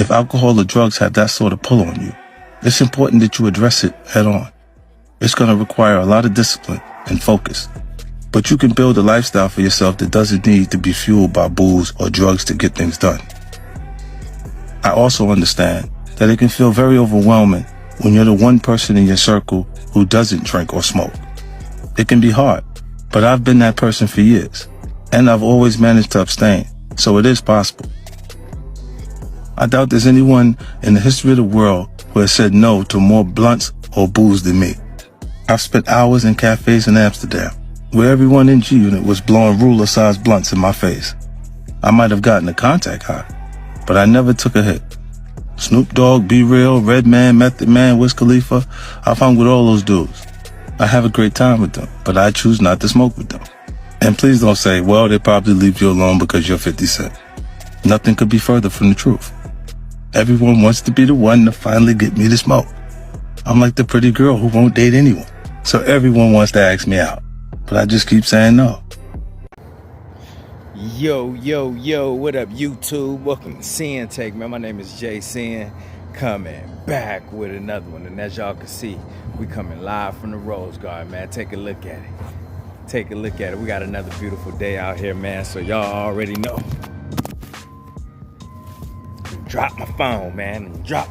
If alcohol or drugs have that sort of pull on you, it's important that you address it head on. It's going to require a lot of discipline and focus, but you can build a lifestyle for yourself that doesn't need to be fueled by booze or drugs to get things done. I also understand that it can feel very overwhelming when you're the one person in your circle who doesn't drink or smoke. It can be hard, but I've been that person for years, and I've always managed to abstain, so it is possible. I doubt there's anyone in the history of the world who has said no to more blunts or booze than me. I've spent hours in cafes in Amsterdam, where everyone in G Unit was blowing ruler-sized blunts in my face. I might have gotten a contact high, but I never took a hit. Snoop Dogg, Be Real, Redman, Method Man, Wiz Khalifa, I've hung with all those dudes. I have a great time with them, but I choose not to smoke with them. And please don't say, well, they probably leave you alone because you're 50 Cent. Nothing could be further from the truth. Everyone wants to be the one to finally get me to smoke. I'm like the pretty girl who won't date anyone, so everyone wants to ask me out, but I just keep saying no. Yo, what up, YouTube? Welcome to Sinn-Take, man. My name is Sin, coming back with another one. And as y'all can see, we coming live from the Rose Garden, man. Take a look at it. We got another beautiful day out here, man, so y'all already know. Drop my phone, man. But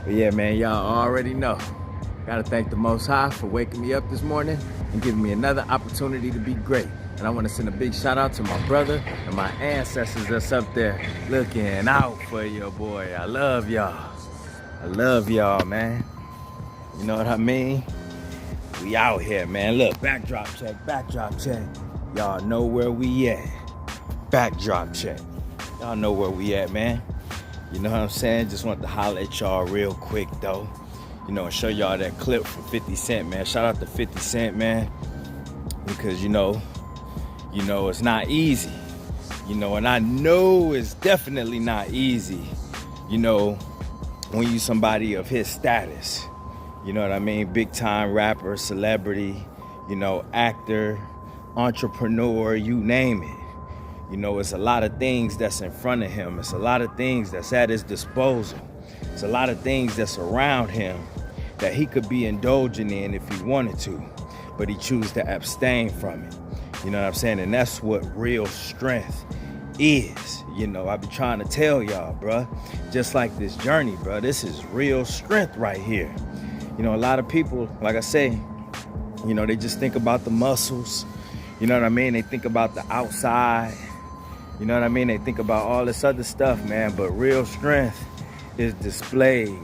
yeah, man, y'all already know. Gotta thank the Most High for waking me up this morning and giving me another opportunity to be great. And I want to send a big shout out to my brother and my ancestors that's up there looking out for your boy. I love y'all, man. You know what I mean? We out here, man. Look, backdrop check. Y'all know where we at. Backdrop check. Y'all know where we at, man. You know what I'm saying? Just want to holler at y'all real quick, though. You know, and show y'all that clip from 50 Cent, man. Shout out to 50 Cent, man. Because, you know, it's not easy. You know, and I know it's definitely not easy, you know, when you somebody of his status. You know what I mean? Big time rapper, celebrity, you know, actor, entrepreneur, you name it. You know, it's a lot of things that's in front of him. It's a lot of things that's at his disposal. It's a lot of things that's around him that he could be indulging in if he wanted to, but he chooses to abstain from it. You know what I'm saying? And that's what real strength is. You know, I be trying to tell y'all, bruh, just like this journey, bruh, this is real strength right here. You know, a lot of people, like I say, you know, they just think about the muscles. You know what I mean? They think about the outside. You know what I mean? They think about all this other stuff, man. But real strength is displayed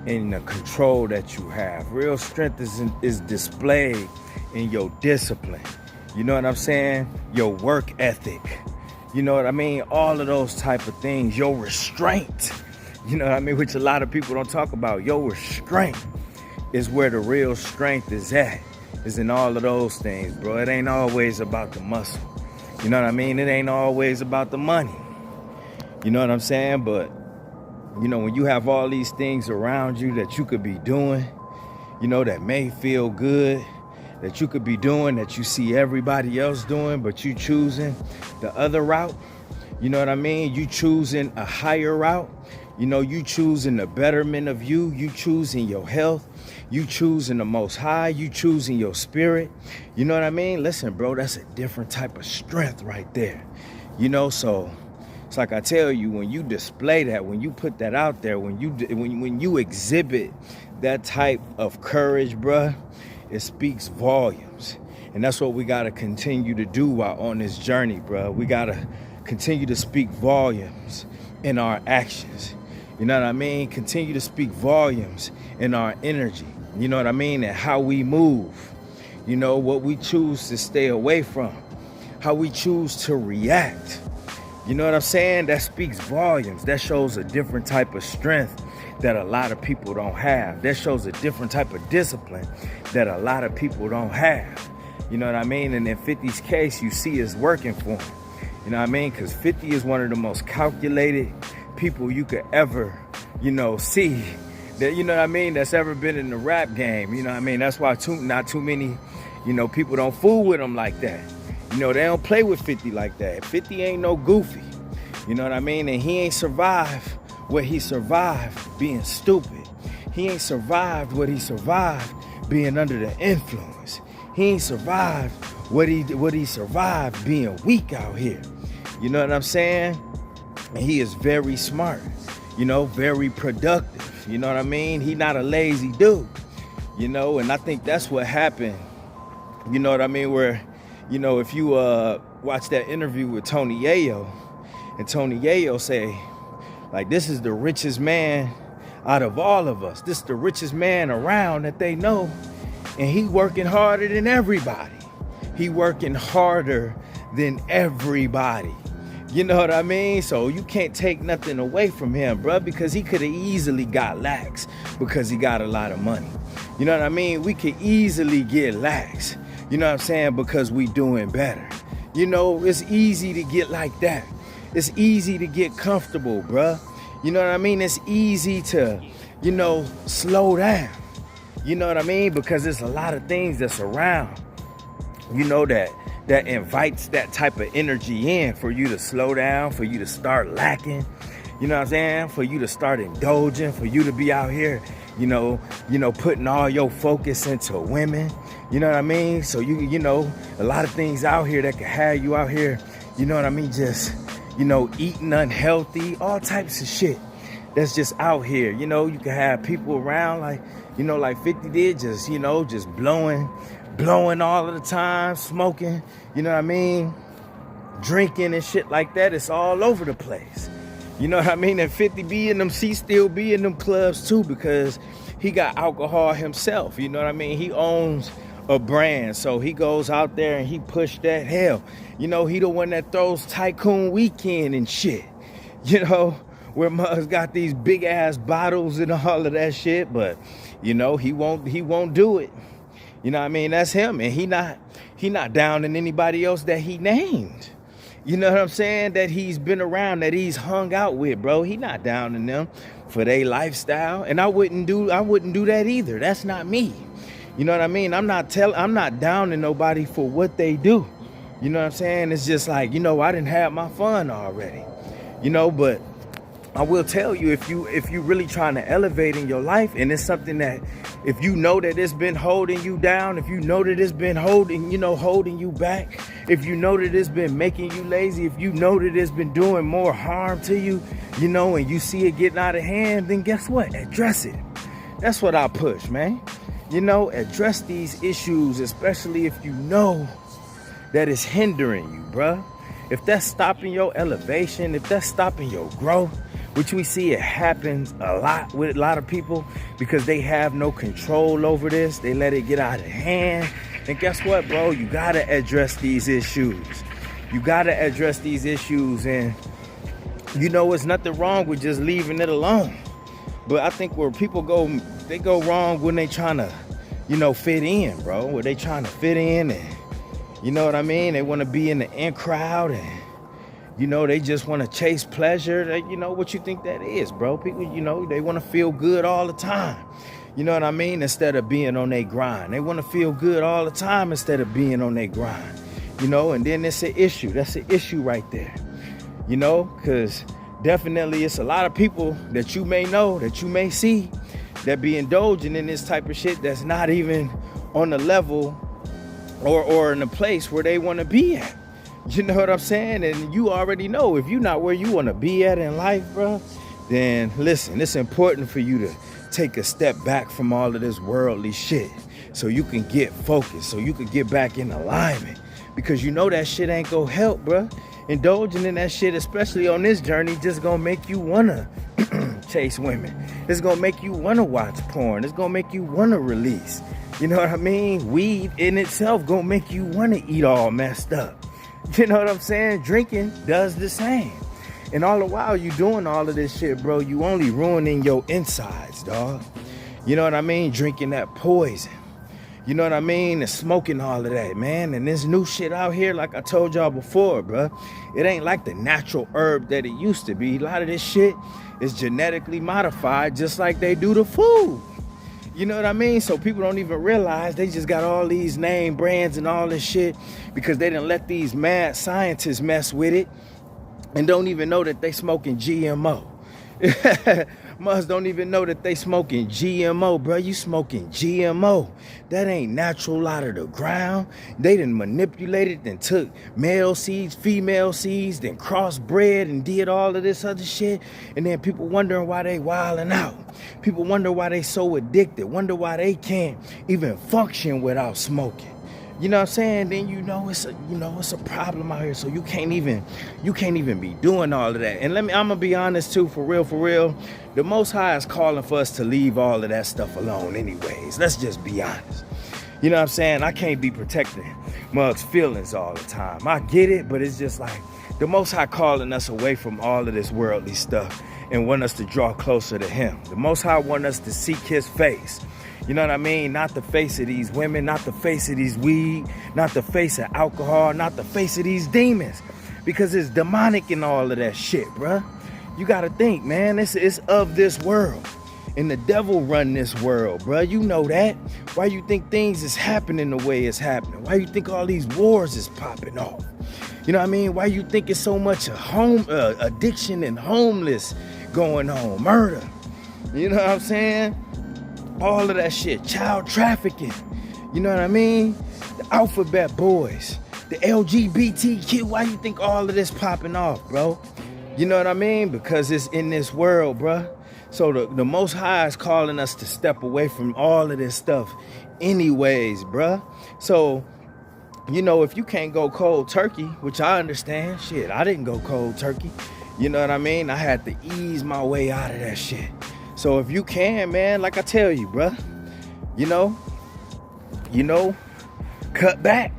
in the control that you have. Real strength is displayed in your discipline. You know what I'm saying? Your work ethic. You know what I mean? All of those type of things. Your restraint. You know what I mean? Which a lot of people don't talk about. Your restraint is where the real strength is at. Is in all of those things, bro. It ain't always about the muscle. You know what I mean? It ain't always about the money. You know what I'm saying? But, you know, when you have all these things around you that you could be doing, you know, that may feel good, that you could be doing, that you see everybody else doing, but you choosing the other route. You know what I mean? You choosing a higher route. You know, you choosing the betterment of you. You choosing your health. You choosing the Most High. You choosing your spirit. You know what I mean? Listen, bro, that's a different type of strength right there. You know, so it's like I tell you, when you display that, when you put that out there, when you exhibit that type of courage, bruh, it speaks volumes. And that's what we got to continue to do while on this journey, bruh. We got to continue to speak volumes in our actions. You know what I mean? Continue to speak volumes in our energy. You know what I mean? And how we move. You know, what we choose to stay away from. How we choose to react. You know what I'm saying? That speaks volumes. That shows a different type of strength that a lot of people don't have. That shows a different type of discipline that a lot of people don't have. You know what I mean? And in 50's case, you see it's working for him. You know what I mean? Because 50 is one of the most calculated people you could ever, you know, see. That, you know what I mean? That's ever been in the rap game. You know what I mean? That's why not too many, you know, people don't fool with him like that. You know, they don't play with 50 like that. 50 ain't no goofy. You know what I mean? And he ain't survived what he survived being stupid. He ain't survived what he survived being under the influence. He ain't survived what he survived being weak out here. You know what I'm saying? And he is very smart, you know, very productive. You know what I mean? He not a lazy dude, you know, and I think that's what happened. You know what I mean? Where, you know, if you watch that interview with Tony Yayo, and Tony Yayo say, like, this is the richest man out of all of us. This is the richest man around that they know. And he working harder than everybody. He working harder than everybody. You know what I mean? So you can't take nothing away from him, bro, because he could have easily got lax because he got a lot of money. You know what I mean? We could easily get lax, you know what I'm saying, because we doing better. You know, it's easy to get like that. It's easy to get comfortable, bro. You know what I mean? It's easy to, you know, slow down. You know what I mean? Because there's a lot of things that's around, you know, that invites that type of energy in for you to slow down, for you to start lacking, you know what I'm saying? For you to start indulging, for you to be out here, you know, putting all your focus into women, you know what I mean? So you know, a lot of things out here that can have you out here, you know what I mean? Just, you know, eating unhealthy, all types of shit that's just out here. You know, you can have people around like, you know, like 50 did, just, you know, just blowing all of the time, smoking, you know what I mean? Drinking and shit like that. It's all over the place. You know what I mean? And 50 be in them, he still be in them clubs too, because he got alcohol himself. You know what I mean? He owns a brand, so he goes out there and he push that. Hell, you know, he the one that throws Tycoon Weekend and shit, you know, where Muggs got these big ass bottles and all of that shit, but you know, he won't do it. You know what I mean? That's him, and he not down in anybody else that he named. You know what I'm saying? That he's been around, that he's hung out with, bro. He not down in them for their lifestyle, and I wouldn't do that either. That's not me. You know what I mean? I'm not down in nobody for what they do. You know what I'm saying? It's just like, you know, I didn't have my fun already. You know, but I will tell you, if you really trying to elevate in your life, and it's something that, if you know that it's been holding you down, if you know that it's been holding you back, if you know that it's been making you lazy, if you know that it's been doing more harm to you, you know, and you see it getting out of hand, then guess what? Address it. That's what I push, man. You know, address these issues, especially if you know that it's hindering you, bruh. If that's stopping your elevation, if that's stopping your growth, which we see it happens a lot with a lot of people because they have no control over this. They let it get out of hand. And guess what, bro? You gotta address these issues. You gotta address these issues. And you know, it's nothing wrong with just leaving it alone. But I think where people they go wrong when they trying to, you know, fit in, bro. Where they trying to fit in, and you know what I mean? They want to be in the in crowd, and you know, they just want to chase pleasure. You know what you think that is, bro? People, you know, they want to feel good all the time. You know what I mean? Instead of being on their grind. They want to feel good all the time instead of being on their grind. You know, and then it's an issue. That's an issue right there. You know, because definitely it's a lot of people that you may know, that you may see, that be indulging in this type of shit that's not even on the level or in a place where they want to be at. You know what I'm saying? And you already know, if you're not where you want to be at in life, bro, then listen, it's important for you to take a step back from all of this worldly shit so you can get focused, so you can get back in alignment, because you know that shit ain't gonna help, bro. Indulging in that shit, especially on this journey, just gonna make you wanna chase women. It's gonna make you wanna watch porn. It's gonna make you wanna release. You know what I mean? Weed in itself gonna make you wanna eat all messed up. You know what I'm saying? Drinking does the same. And all the while you doing all of this shit, bro, you only ruining your insides, dog. You know what I mean? Drinking that poison. You know what I mean? And smoking all of that, man. And this new shit out here, like I told y'all before, bro, it ain't like the natural herb that it used to be. A lot of this shit is genetically modified, just like they do the food. You know what I mean? So people don't even realize they just got all these name brands and all this shit because they didn't let these mad scientists mess with it. and don't even know that they smoking GMO. Must don't even know that they smoking GMO, bro. You smoking GMO. That ain't natural out of the ground. They done manipulated and took male seeds, female seeds, then crossbred and did all of this other shit. And then people wondering why they wilding out. People wonder why they so addicted. Wonder why they can't even function without smoking. You know what I'm saying? Then it's a problem out here. So you can't even be doing all of that. And I'm gonna be honest too, for real. The Most High is calling for us to leave all of that stuff alone anyways. Let's just be honest. You know what I'm saying? I can't be protecting Mug's feelings all the time. I get it, but it's just like the Most High calling us away from all of this worldly stuff and want us to draw closer to him. The Most High want us to seek his face. You know what I mean? Not the face of these women, not the face of these weed, not the face of alcohol, not the face of these demons. Because it's demonic and all of that shit, bruh. You gotta think, man, it's of this world. And the devil run this world, bruh. You know that. Why you think things is happening the way it's happening? Why you think all these wars is popping off? You know what I mean? Why you think it's so much addiction and homeless going on? Murder. You know what I'm saying? All of that shit, child trafficking, you know what I mean? The alphabet boys, the LGBTQ, why you think all of this popping off, bro? You know what I mean? Because it's in this world, bro. So the Most High is calling us to step away from all of this stuff anyways, bro. So, if you can't go cold turkey, which I understand, shit, I didn't go cold turkey. You know what I mean? I had to ease my way out of that shit. So if you can, man, like I tell you, bruh, cut back.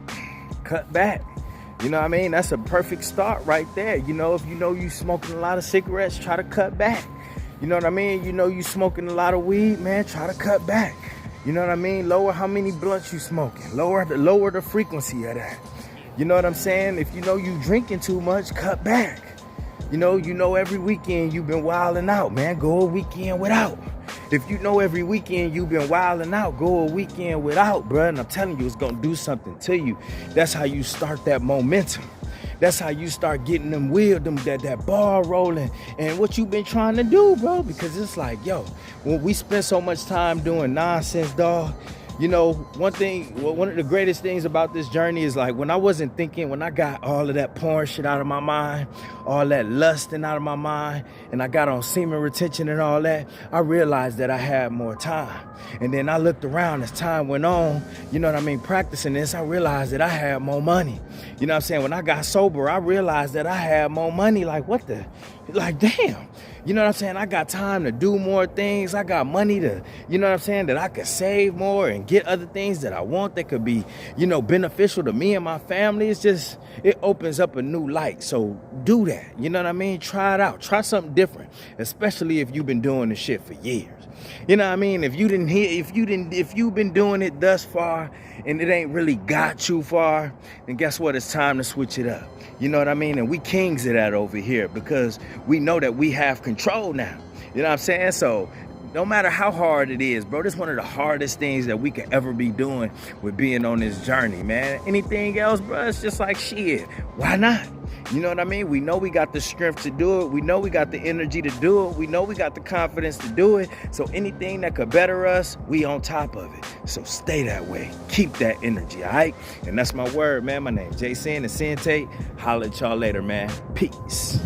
You know what I mean? That's a perfect start right there. If you smoking a lot of cigarettes, try to cut back. You know what I mean? You smoking a lot of weed, man, try to cut back. You know what I mean? Lower how many blunts you smoking. Lower the frequency of that. You know what I'm saying? If you drinking too much, cut back. Every weekend you've been wilding out, man. Go a weekend without. If every weekend you've been wilding out, go a weekend without, bro. And I'm telling you, it's going to do something to you. That's how you start that momentum. That's how you start getting them wheels, that ball rolling. And what you've been trying to do, bro. Because it's like, when we spend so much time doing nonsense, dog, one of the greatest things about this journey is like when I got all of that porn shit out of my mind, all that lusting out of my mind, and I got on semen retention and all that, I realized that I had more time. And then I looked around as time went on, practicing this, I realized that I had more money. You know what I'm saying? When I got sober, I realized that I had more money. Damn. You know what I'm saying? I got time to do more things. I got money to, that I could save more and get other things that I want that could be, beneficial to me and my family. It's just, it opens up a new light. So do that. You know what I mean? Try it out. Try something different, especially if you've been doing this shit for years. You know what I mean? If you've been doing it thus far and it ain't really got too far, then guess what? It's time to switch it up. You know what I mean? And we kings of that over here because we know that we have control now. You know what I'm saying? So no matter how hard it is, bro, this is one of the hardest things that we could ever be doing with being on this journey, man. Anything else, bro, it's just like, shit, why not? You know what I mean? We know we got the strength to do it. We know we got the energy to do it. We know we got the confidence to do it. So anything that could better us, we on top of it. So stay that way. Keep that energy, all right? And that's my word, man. My name is Sinn and Sinn-Take. Holla at y'all later, man. Peace.